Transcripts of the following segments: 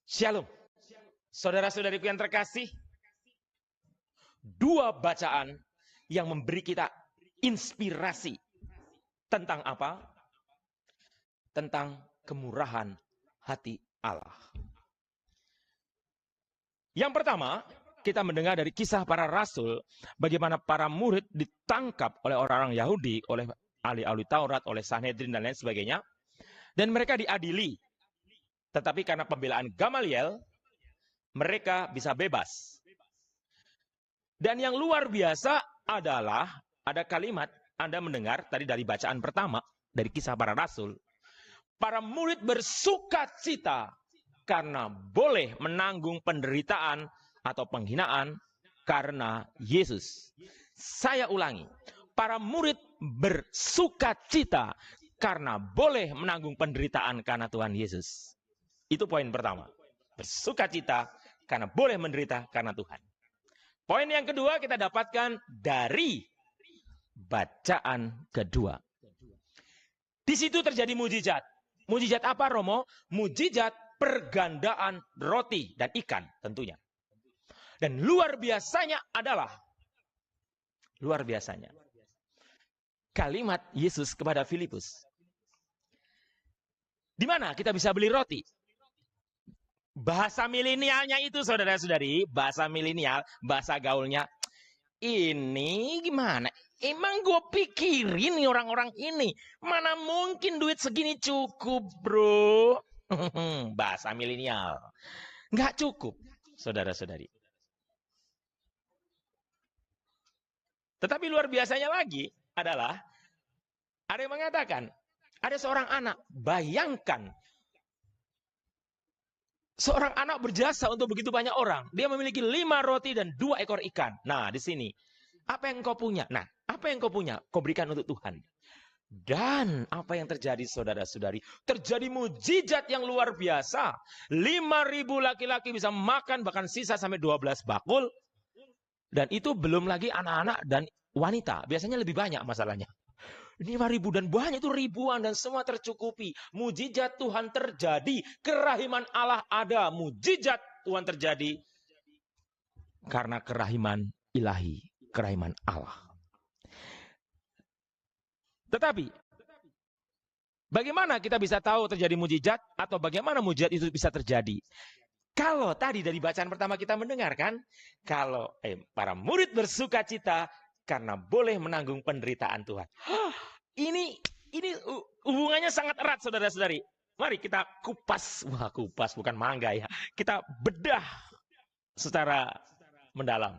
Shalom. Saudara-saudariku yang terkasih, dua bacaan yang memberi kita inspirasi tentang apa? Tentang kemurahan hati Allah. Yang pertama, kita mendengar dari Kisah Para Rasul, bagaimana para murid ditangkap oleh orang-orang Yahudi, oleh ahli-ahli Taurat, oleh Sanhedrin dan lain sebagainya, dan mereka diadili. Tetapi karena pembelaan Gamaliel, mereka bisa bebas. Dan yang luar biasa adalah ada kalimat Anda mendengar tadi dari bacaan pertama dari Kisah Para Rasul. Para murid bersukacita karena boleh menanggung penderitaan atau penghinaan karena Yesus. Saya ulangi, para murid bersukacita karena boleh menanggung penderitaan karena Tuhan Yesus. Itu poin pertama. Bersukacita karena boleh menderita karena Tuhan. Poin yang kedua kita dapatkan dari bacaan kedua. Di situ terjadi mujizat. Mujizat apa, Romo? Mujizat pergandaan roti dan ikan tentunya. Dan luar biasanya adalah kalimat Yesus kepada Filipus. Di mana kita bisa beli roti? Bahasa milenialnya itu, saudara-saudari, bahasa milenial, bahasa gaulnya, ini gimana? Emang gue pikirin nih orang-orang ini, mana mungkin duit segini cukup, bro? Bahasa milenial. Nggak cukup, saudara-saudari. Tetapi luar biasanya lagi adalah, ada yang mengatakan, ada seorang anak, bayangkan, seorang anak berjasa untuk begitu banyak orang. Dia memiliki 5 roti dan 2 ekor ikan. Nah, di sini. Apa yang kau punya? Nah, apa yang kau punya? Kau berikan untuk Tuhan. Dan apa yang terjadi, saudara-saudari? Terjadi mujizat yang luar biasa. 5.000 laki-laki bisa makan, bahkan sisa sampai 12 bakul. Dan itu belum lagi anak-anak dan wanita. Biasanya lebih banyak masalahnya. 5.000 dan banyak itu ribuan dan semua tercukupi. Mujizat Tuhan terjadi. Kerahiman Allah ada. Mujizat Tuhan terjadi. Karena kerahiman ilahi. Kerahiman Allah. Tetapi, bagaimana kita bisa tahu terjadi mujizat? Atau bagaimana mujizat itu bisa terjadi? Kalau tadi dari bacaan pertama kita mendengarkan, kalau para murid bersukacita karena boleh menanggung penderitaan Tuhan. Ini hubungannya sangat erat, saudara-saudari. Mari kita kupas. Wah, kupas bukan mangga ya. Kita bedah secara mendalam.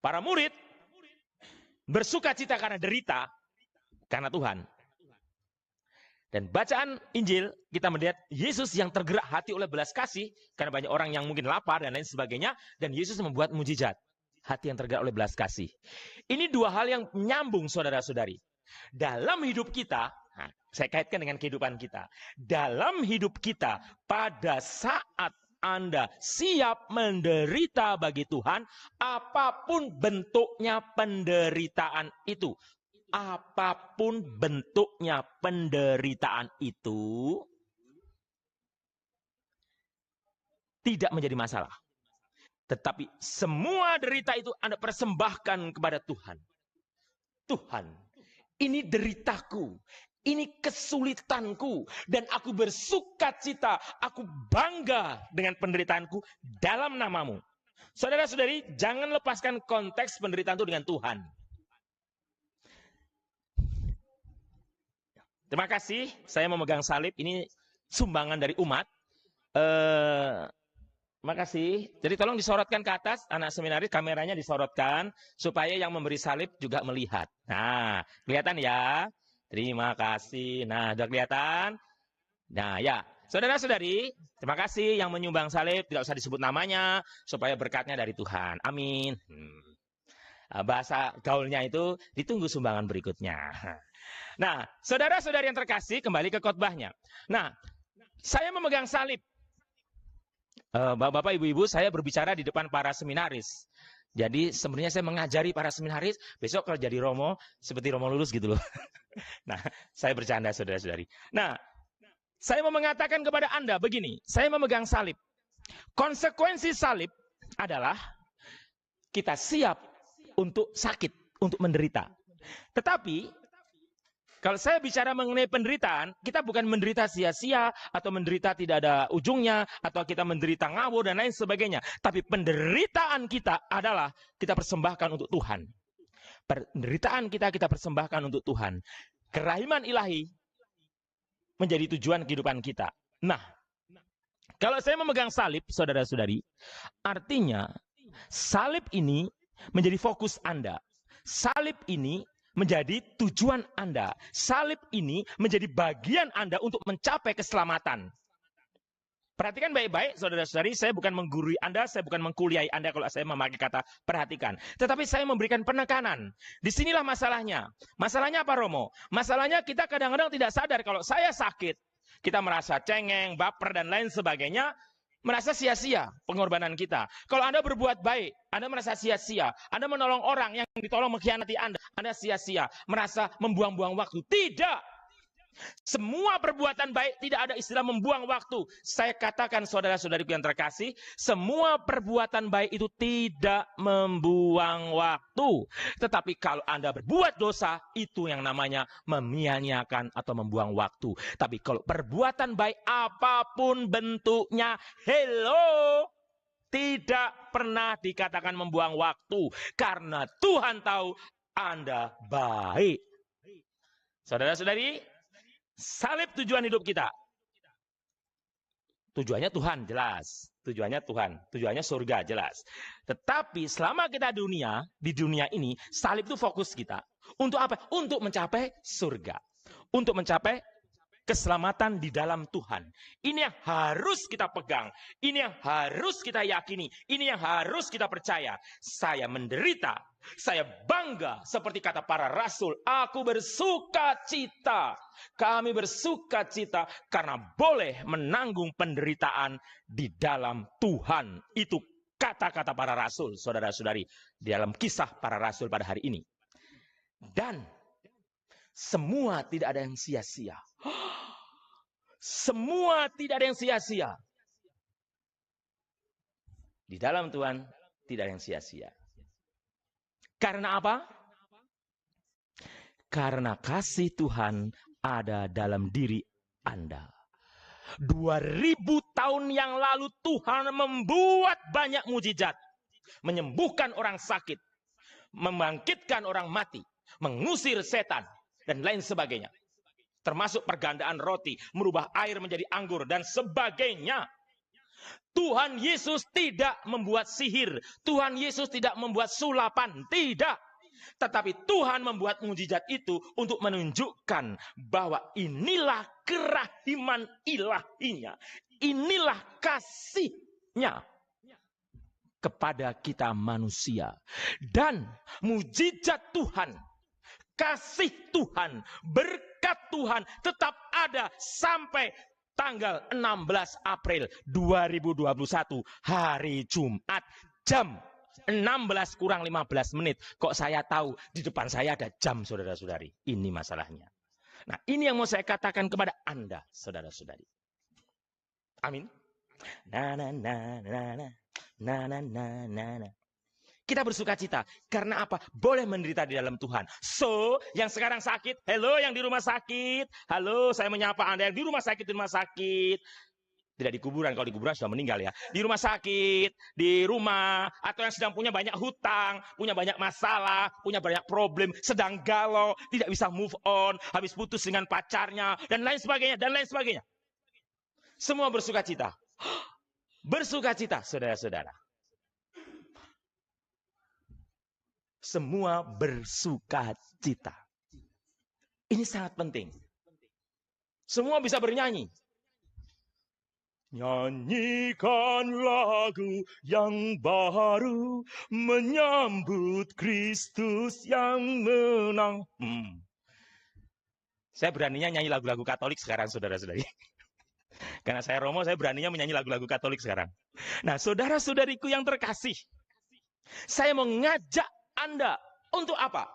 Para murid bersukacita karena derita karena Tuhan. Dan bacaan Injil kita melihat Yesus yang tergerak hati oleh belas kasih karena banyak orang yang mungkin lapar dan lain sebagainya, dan Yesus membuat mujizat. Hati yang tergerak oleh belas kasih. Ini dua hal yang menyambung, saudara-saudari. Dalam hidup kita, nah, saya kaitkan dengan kehidupan kita. Dalam hidup kita, pada saat Anda siap menderita bagi Tuhan, apapun bentuknya penderitaan itu. Apapun bentuknya penderitaan itu, tidak menjadi masalah. Tetapi semua derita itu Anda persembahkan kepada Tuhan. Tuhan, ini deritaku, ini kesulitanku, dan aku bersukacita, aku bangga dengan penderitaanku dalam namamu. Saudara-saudari, jangan lepaskan konteks penderitaan itu dengan Tuhan. Terima kasih, saya memegang salib, ini sumbangan dari umat. Terima kasih. Jadi tolong disorotkan ke atas, anak seminaris, kameranya disorotkan supaya yang memberi salib juga melihat. Nah, kelihatan ya? Terima kasih. Nah, sudah kelihatan? Nah, ya. Saudara-saudari, terima kasih yang menyumbang salib, tidak usah disebut namanya supaya berkatnya dari Tuhan. Amin. Bahasa gaulnya itu ditunggu sumbangan berikutnya. Nah, saudara-saudari yang terkasih, kembali ke khotbahnya. Nah, saya memegang salib. Bapak, ibu-ibu, saya berbicara di depan para seminaris. Jadi sebenarnya saya mengajari para seminaris, besok kalau jadi Romo, seperti Romo lulus gitu loh. Nah, saya bercanda, saudara-saudari. Nah, Saya mau mengatakan kepada Anda begini, saya memegang salib. Konsekuensi salib adalah kita siap untuk sakit, untuk menderita. Tetapi kalau saya bicara mengenai penderitaan, kita bukan menderita sia-sia atau menderita tidak ada ujungnya atau kita menderita ngawur dan lain sebagainya. Tapi penderitaan kita adalah kita persembahkan untuk Tuhan. Penderitaan kita persembahkan untuk Tuhan. Kerahiman ilahi menjadi tujuan kehidupan kita. Nah, kalau saya memegang salib, saudara-saudari, artinya salib ini menjadi fokus Anda. Salib ini menjadi tujuan Anda. Salib ini menjadi bagian Anda untuk mencapai keselamatan. Perhatikan baik-baik, saudara-saudari, saya bukan menggurui Anda, saya bukan mengkuliahi Anda kalau saya memakai kata perhatikan. Tetapi saya memberikan penekanan. Disinilah masalahnya. Masalahnya apa, Romo? Masalahnya kita kadang-kadang tidak sadar kalau saya sakit. Kita merasa cengeng, baper, dan lain sebagainya. Merasa sia-sia pengorbanan kita. Kalau Anda berbuat baik, Anda merasa sia-sia. Anda menolong orang yang ditolong mengkhianati Anda sia-sia. Merasa membuang-buang waktu. Tidak. Semua perbuatan baik tidak ada istilah membuang waktu. Saya katakan saudara-saudariku yang terkasih, semua perbuatan baik itu tidak membuang waktu. Tetapi kalau Anda berbuat dosa, itu yang namanya memia-nyiakan atau membuang waktu. Tapi kalau perbuatan baik apapun bentuknya, tidak pernah dikatakan membuang waktu. Karena Tuhan tahu Anda baik. Saudara-saudari, salib tujuan hidup kita. Tujuannya Tuhan, jelas. Tujuannya Tuhan. Tujuannya surga, jelas. Tetapi selama kita di dunia ini, salib itu fokus kita. Untuk apa? Untuk mencapai surga. Untuk mencapai keselamatan di dalam Tuhan. Ini yang harus kita pegang. Ini yang harus kita yakini. Ini yang harus kita percaya. Saya menderita. Saya bangga seperti kata para rasul. Aku bersuka cita. Kami bersuka cita karena boleh menanggung penderitaan di dalam Tuhan. Itu kata-kata para rasul, saudara-saudari. Di dalam kisah para rasul pada hari ini. Dan semua tidak ada yang sia-sia. Semua tidak ada yang sia-sia. Di dalam Tuhan tidak ada yang sia-sia. Karena apa? Karena kasih Tuhan ada dalam diri Anda. 2000 tahun yang lalu Tuhan membuat banyak mujizat. Menyembuhkan orang sakit. Membangkitkan orang mati. Mengusir setan. Dan lain sebagainya. Termasuk pergandaan roti. Merubah air menjadi anggur. Dan sebagainya. Tuhan Yesus tidak membuat sihir. Tuhan Yesus tidak membuat sulapan. Tidak. Tetapi Tuhan membuat mujizat itu untuk menunjukkan bahwa inilah kerahiman ilahinya. Inilah kasihnya kepada kita manusia. Dan mujizat Tuhan, kasih Tuhan, berkat Tuhan tetap ada sampai tanggal 16 April 2021, hari Jumat, jam 16 kurang 15 menit. Kok saya tahu di depan saya ada jam, saudara-saudari? Ini masalahnya. Nah, ini yang mau saya katakan kepada Anda, saudara-saudari. Amin. Kita bersuka cita. Karena apa? Boleh menderita di dalam Tuhan. So, yang sekarang sakit, halo yang di rumah sakit. Halo, saya menyapa Anda yang di rumah sakit, Tidak di kuburan, kalau di kuburan sudah meninggal ya. Di rumah sakit, di rumah, atau yang sedang punya banyak hutang, punya banyak masalah, punya banyak problem, sedang galau, tidak bisa move on, habis putus dengan pacarnya, dan lain sebagainya, Semua bersuka cita. Bersuka cita, saudara-saudara. Semua bersuka cita. Ini sangat penting. Semua bisa bernyanyi. Nyanyikan lagu yang baru menyambut Kristus yang menang. Saya beraninya nyanyi lagu-lagu Katolik sekarang, saudara-saudari. Karena saya Romo, saya beraninya menyanyi lagu-lagu Katolik sekarang. Nah, saudara-saudariku yang terkasih, saya mengajak Anda untuk apa?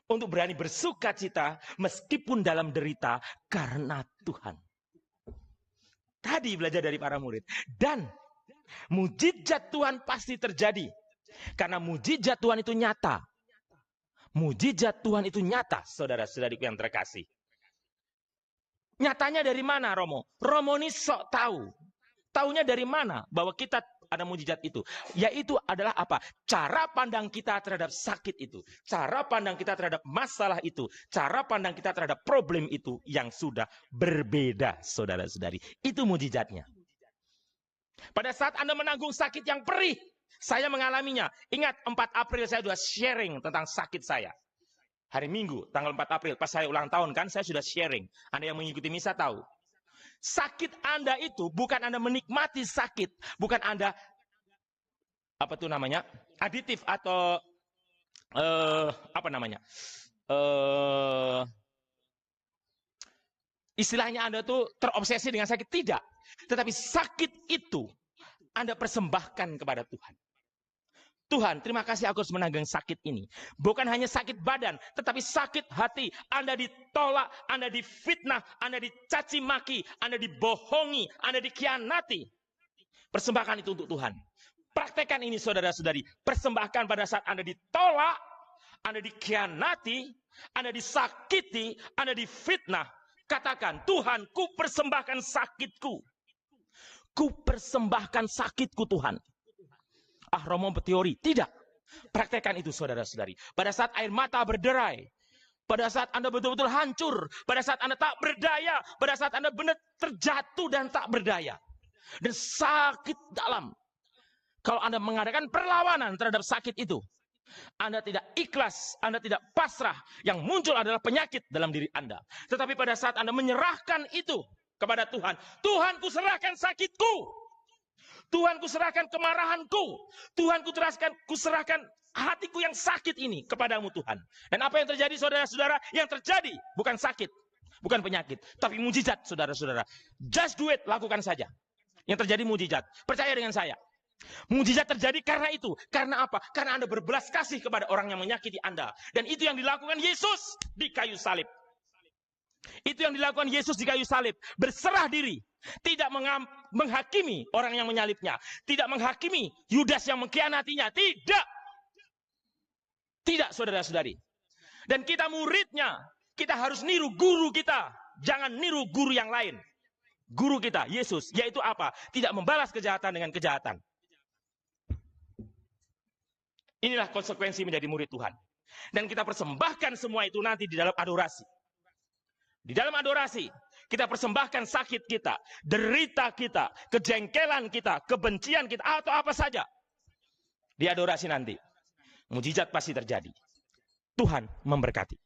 Untuk berani bersuka cita meskipun dalam derita karena Tuhan. Tadi belajar dari para murid. Dan mujizat Tuhan pasti terjadi. Karena mujizat Tuhan itu nyata. Mujizat Tuhan itu nyata, saudara-saudariku yang terkasih. Nyatanya dari mana, Romo? Romo ini sok tahu. Taunya dari mana bahwa kita ada mujizat itu? Yaitu adalah apa? Cara pandang kita terhadap sakit itu. Cara pandang kita terhadap masalah itu. Cara pandang kita terhadap problem itu yang sudah berbeda, saudara-saudari. Itu mujizatnya. Pada saat Anda menanggung sakit yang perih, saya mengalaminya. Ingat 4 April saya sudah sharing tentang sakit saya. Hari Minggu, tanggal 4 April, pas saya ulang tahun kan, saya sudah sharing. Anda yang mengikuti misa tahu. Sakit Anda itu bukan Anda menikmati sakit, bukan Anda apa tuh namanya? Aditif atau apa namanya? Istilahnya Anda tuh terobsesi dengan sakit, tidak. Tetapi sakit itu Anda persembahkan kepada Tuhan. Tuhan, terima kasih aku harus menanggung sakit ini. Bukan hanya sakit badan, tetapi sakit hati. Anda ditolak, Anda difitnah, Anda dicaci maki, Anda dibohongi, Anda dikhianati. Persembahkan itu untuk Tuhan. Praktekkan ini saudara-saudari. Persembahkan pada saat Anda ditolak, Anda dikhianati, Anda disakiti, Anda difitnah. Katakan, Tuhan, ku persembahkan sakitku. Ku persembahkan sakitku, Tuhan. Ah, Romo berteori. Tidak. Praktekkan itu, saudara-saudari. Pada saat air mata berderai, pada saat Anda betul-betul hancur, pada saat Anda tak berdaya, pada saat Anda benar terjatuh dan tak berdaya, dan sakit dalam. Kalau Anda mengadakan perlawanan terhadap sakit itu, Anda tidak ikhlas, Anda tidak pasrah, yang muncul adalah penyakit dalam diri Anda. Tetapi pada saat Anda menyerahkan itu kepada Tuhan, Tuhan, ku serahkan sakitku. Tuhan, ku serahkan kemarahanku. Tuhan, ku serahkan hatiku yang sakit ini kepadamu, Tuhan. Dan apa yang terjadi, saudara-saudara? Yang terjadi bukan sakit, bukan penyakit, tapi mujizat, saudara-saudara. Just do it, lakukan saja. Yang terjadi mujizat. Percaya dengan saya. Mujizat terjadi karena itu. Karena apa? Karena Anda berbelas kasih kepada orang yang menyakiti Anda. Dan itu yang dilakukan Yesus di kayu salib. Itu yang dilakukan Yesus di kayu salib. Berserah diri. Tidak menghakimi orang yang menyalibnya. Tidak menghakimi Yudas yang mengkhianatinya. Tidak. Tidak, saudara-saudari. Dan kita muridnya, kita harus niru guru kita. Jangan niru guru yang lain. Guru kita, Yesus. Yaitu apa? Tidak membalas kejahatan dengan kejahatan. Inilah konsekuensi menjadi murid Tuhan. Dan kita persembahkan semua itu nanti di dalam adorasi. Di dalam adorasi, kita persembahkan sakit kita, derita kita, kejengkelan kita, kebencian kita, atau apa saja. Di adorasi nanti, mujizat pasti terjadi. Tuhan memberkati.